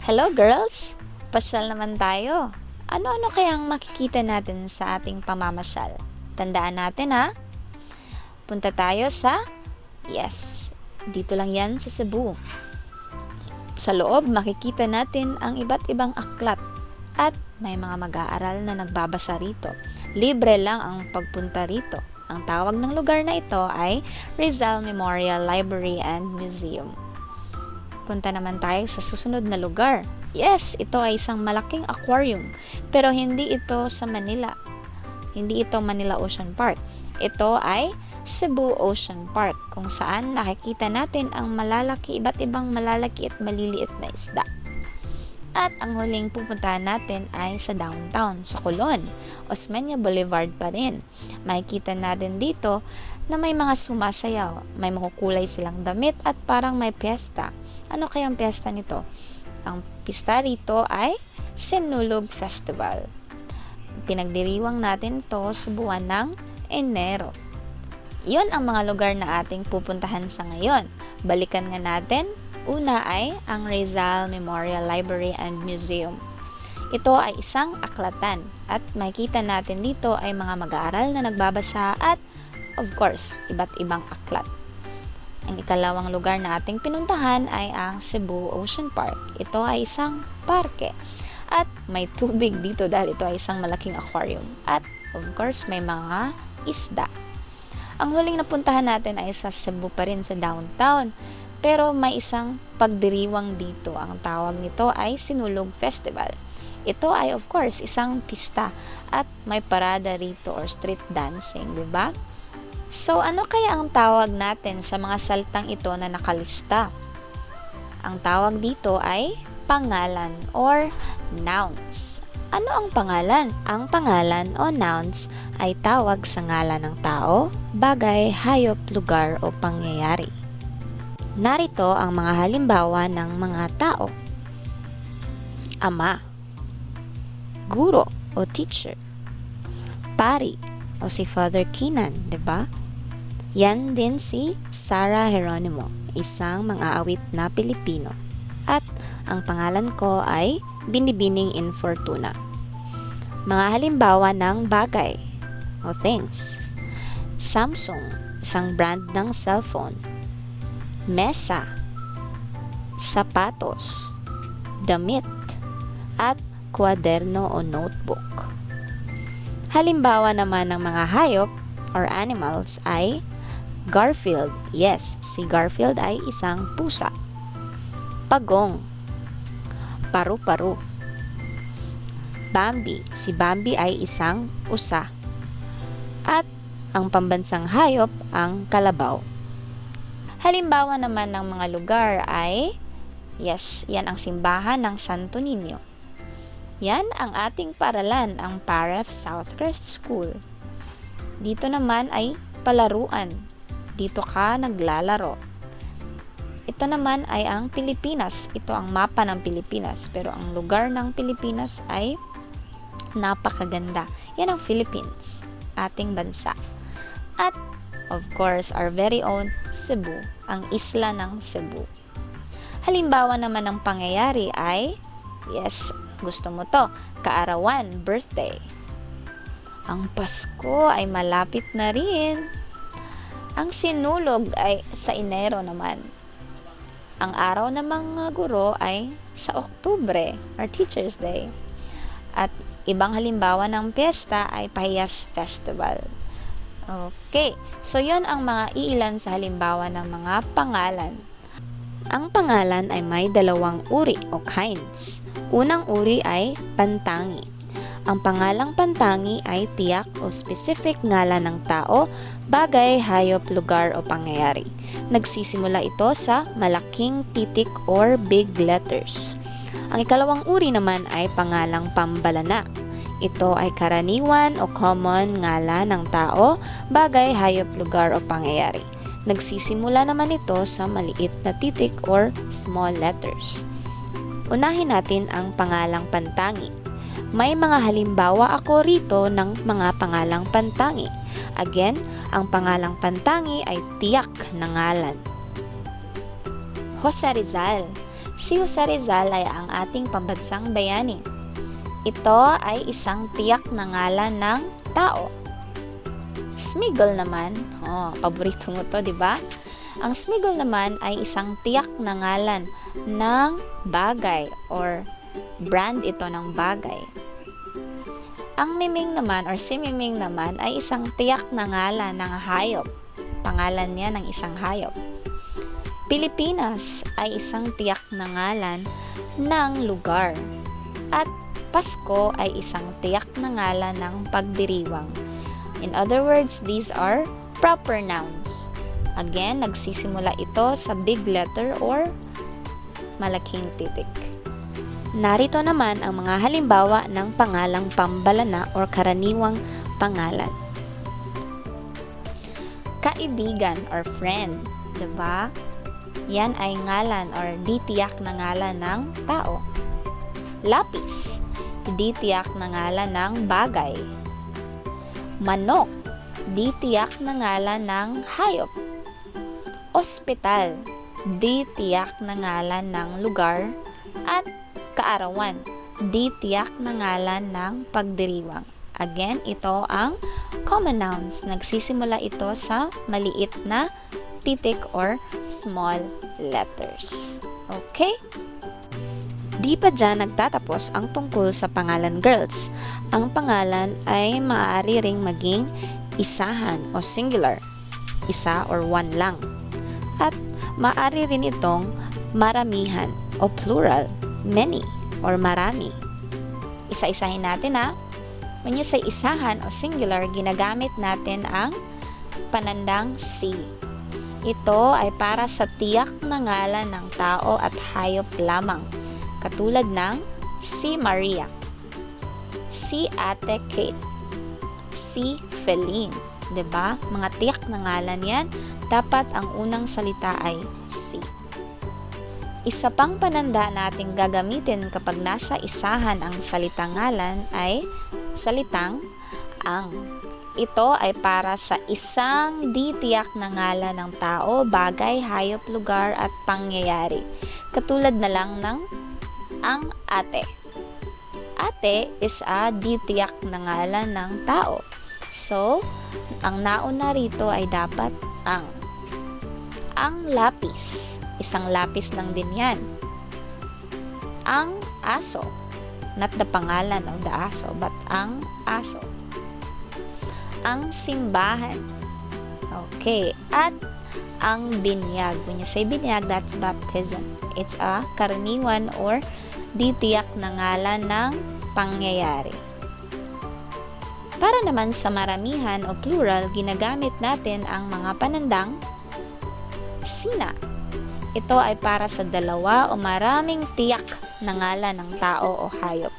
Hello girls! Pasyal naman tayo. Ano-ano kayang makikita natin sa ating pamamasyal? Tandaan natin ha. Punta tayo sa, dito lang yan sa Cebu. Sa loob makikita natin ang iba't ibang aklat at may mga mag-aaral na nagbabasa rito. Libre lang ang pagpunta rito. Ang tawag ng lugar na ito ay Rizal Memorial Library and Museum. Punta naman tayo sa susunod na lugar. Yes, ito ay isang malaking aquarium. Pero hindi ito sa Manila. Hindi ito Manila Ocean Park. Ito ay Cebu Ocean Park, kung saan nakikita natin ang iba't ibang malalaki at maliliit na isda. At ang huling pupuntahan natin ay sa downtown, sa Colon. Osmeña Boulevard pa rin. Makikita natin dito na may mga sumasayaw, may makukulay silang damit at parang may piyesta. Ano kayang piyesta nito? Ang pista rito ay Sinulog Festival. Pinagdiriwang natin to sa buwan ng Enero. Iyon ang mga lugar na ating pupuntahan sa ngayon. Balikan nga natin. Una ay ang Rizal Memorial Library and Museum. Ito ay isang aklatan at makikita natin dito ay mga mag-aaral na nagbabasa at of course, iba't ibang aklat. Ang ikalawang lugar na ating pinuntahan ay ang Cebu Ocean Park. Ito ay isang parke at may tubig dito dahil ito ay isang malaking aquarium. At of course, may mga isda. Ang huling napuntahan natin ay sa Cebu pa rin sa downtown. Pero may isang pagdiriwang dito. Ang tawag nito ay Sinulog Festival. Ito ay of course isang pista at may parada rito or street dancing, di ba? So, ano kaya ang tawag natin sa mga salitang ito na nakalista? Ang tawag dito ay pangalan or nouns. Ano ang pangalan? Ang pangalan o nouns ay tawag sa ngalan ng tao, bagay, hayop, lugar o pangyayari. Narito ang mga halimbawa ng mga tao. Ama, guro o teacher, pari o si Father Kinan, 'di ba? Yan din si Sarah Geronimo, isang mang-aawit na Pilipino. At ang pangalan ko ay Binibining Infortuna. Mga halimbawa ng bagay o things. Samsung, isang brand ng cellphone. Mesa, sapatos, damit, at kwaderno o notebook. Halimbawa naman ng mga hayop or animals ay Garfield. Yes, si Garfield ay isang pusa. Pagong, paru-paru. Bambi, si Bambi ay isang usa. At ang pambansang hayop ang kalabaw. Halimbawa naman ng mga lugar ay, yan ang simbahan ng Santo Niño. Yan ang ating paaralan, ang Paref Southcrest School. Dito naman ay palaruan. Dito ka naglalaro. Ito naman ay ang Pilipinas. Ito ang mapa ng Pilipinas. Pero ang lugar ng Pilipinas ay napakaganda. Yan ang Philippines, ating bansa. At of course, our very own Cebu, ang isla ng Cebu. Halimbawa naman ng pangyayari ay, gusto mo to, kaarawan, birthday. Ang Pasko ay malapit na rin. Ang sinulog ay sa Enero naman. Ang araw ng mga guro ay sa Oktubre, or Teacher's Day. At ibang halimbawa ng piyesta ay Pahiyas Festival. Okay, so yon ang mga iilan sa halimbawa ng mga pangalan. Ang pangalan ay may dalawang uri o kinds. Unang uri ay pantangi. Ang pangalang pantangi ay tiyak o specific ngalan ng tao, bagay, hayop, lugar o pangyayari. Nagsisimula ito sa malaking titik or big letters. Ang ikalawang uri naman ay pangalang pambalana. Ito ay karaniwan o common ngalan ng tao, bagay, hayop, lugar o pangyayari. Nagsisimula naman ito sa maliit na titik or small letters. Unahin natin ang pangalang pantangi. May mga halimbawa ako rito ng mga pangalang pantangi. Again, ang pangalang pantangi ay tiyak na ngalan. Jose Rizal. Si Jose Rizal ay ang ating pambansang bayani. Ito ay isang tiyak na ngalan ng tao. Smigol naman, paborito mo to, di ba? Ang smigol naman ay isang tiyak na ngalan ng bagay or brand ito ng bagay. Ang Miming naman or si Miming naman ay isang tiyak na ngalan ng hayop. Pangalan niya ng isang hayop. Pilipinas ay isang tiyak na ngalan ng lugar. At Pasko ay isang tiyak na ngalan ng pagdiriwang. In other words, these are proper nouns. Again, nagsisimula ito sa big letter or malaking titik. Narito naman ang mga halimbawa ng pangalang pambalana or karaniwang pangalan. Kaibigan or friend, diba? Yan ay ngalan or di tiyak na ngalan ng tao. Lapis, di tiyak na ngalan ng bagay. Manok, di tiyak na ngalan ng hayop. Ospital, di tiyak na ngalan ng lugar. At kaarawan, di tiyak na ngalan ng pagdiriwang. Again, ito ang common nouns. Nagsisimula ito sa maliit na titik or small letters. Okay? Di pa dyan nagtatapos ang tungkol sa pangalan girls. Ang pangalan ay maaari ring maging isahan o singular, isa or one lang. At maaari rin itong maramihan o plural, many or marami. Isa-isahin natin ha. When you say isahan o singular, ginagamit natin ang panandang si. Ito ay para sa tiyak na ngalan ng tao at hayop lamang. Katulad ng si Maria, si Ate Kate, si Feline. Diba? Mga tiyak na ngalan yan. Dapat ang unang salita ay si. Isa pang pananda nating gagamitin kapag nasa isahan ang salitang ngalan ay salitang ang. Ito ay para sa isang di tiyak na ngalan ng tao, bagay, hayop, lugar at pangyayari. Katulad na lang ng ang ate. Ate is a di tiyak na ngalan ng tao. So, ang nauna rito ay dapat ang. Ang lapis. Isang lapis lang din yan. Ang aso. Not the pangalan of the aso, but ang aso. Ang simbahan. Okay. At ang binyag. When you say binyag, that's baptism. It's a karaniwan or di tiyak na ngalan ng pangyayari. Para naman sa maramihan o plural, ginagamit natin ang mga panandang sina. Ito ay para sa dalawa o maraming tiyak na ngalan ng tao o hayop.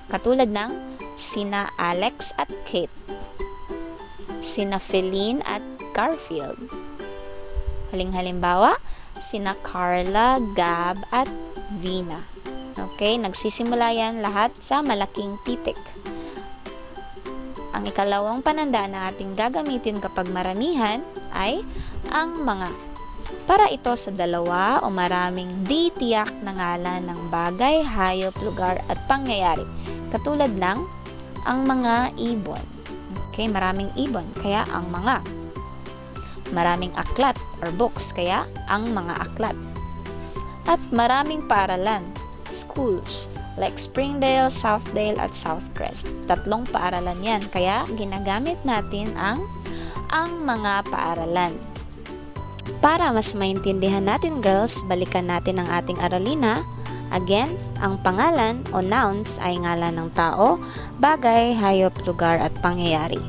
Katulad ng sina Alex at Kate, sina Feline at Garfield. Halimbawa, sina Carla, Gab at Vina. Okay, nagsisimula yan lahat sa malaking titik. Ang ikalawang pananda na ating gagamitin kapag maramihan ay ang mga. Para ito sa dalawa o maraming di tiyak na ngalan ng bagay, hayop, lugar at pangyayari. Katulad ng ang mga ibon. Okay, maraming ibon, kaya ang mga. Maraming aklat or books, kaya ang mga aklat. At maraming paaralan, schools, like Springdale, Southdale at Southcrest. 3 paaralan yan, kaya ginagamit natin ang mga paaralan. Para mas maintindihan natin girls, balikan natin ang ating aralina. Again, ang pangalan o nouns ay ngalan ng tao, bagay, hayop, lugar at pangyayari.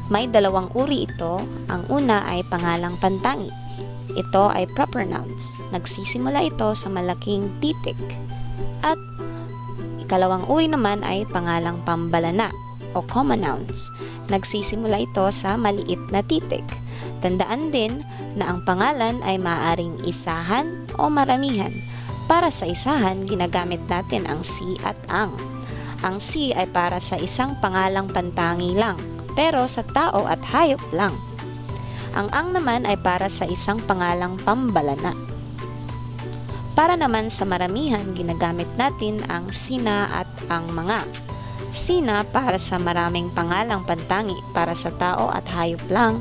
May 2 uri ito. Ang una ay pangalang pantangi. Ito ay proper nouns. Nagsisimula ito sa malaking titik. At ikalawang uri naman ay pangalang pambalana o common nouns. Nagsisimula ito sa maliit na titik. Tandaan din na ang pangalan ay maaaring isahan o maramihan. Para sa isahan, ginagamit natin ang si at ang. Ang si ay para sa isang pangalang pantangi lang, pero sa tao at hayop lang. Ang naman ay para sa isang pangalang pambalana. Para naman sa maramihan, ginagamit natin ang sina at ang mga. Sina para sa maraming pangalang pantangi para sa tao at hayop lang,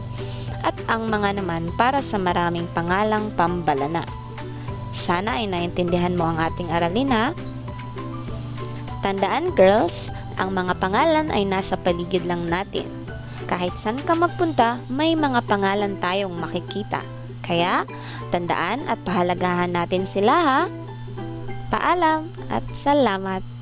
at ang mga naman para sa maraming pangalang pambalana. Sana ay naintindihan mo ang ating aralin ha. Tandaan girls, ang mga pangalan ay nasa paligid lang natin. Kahit saan ka magpunta, may mga pangalan tayong makikita. Kaya, tandaan at pahalagahan natin sila ha. Paalam at salamat!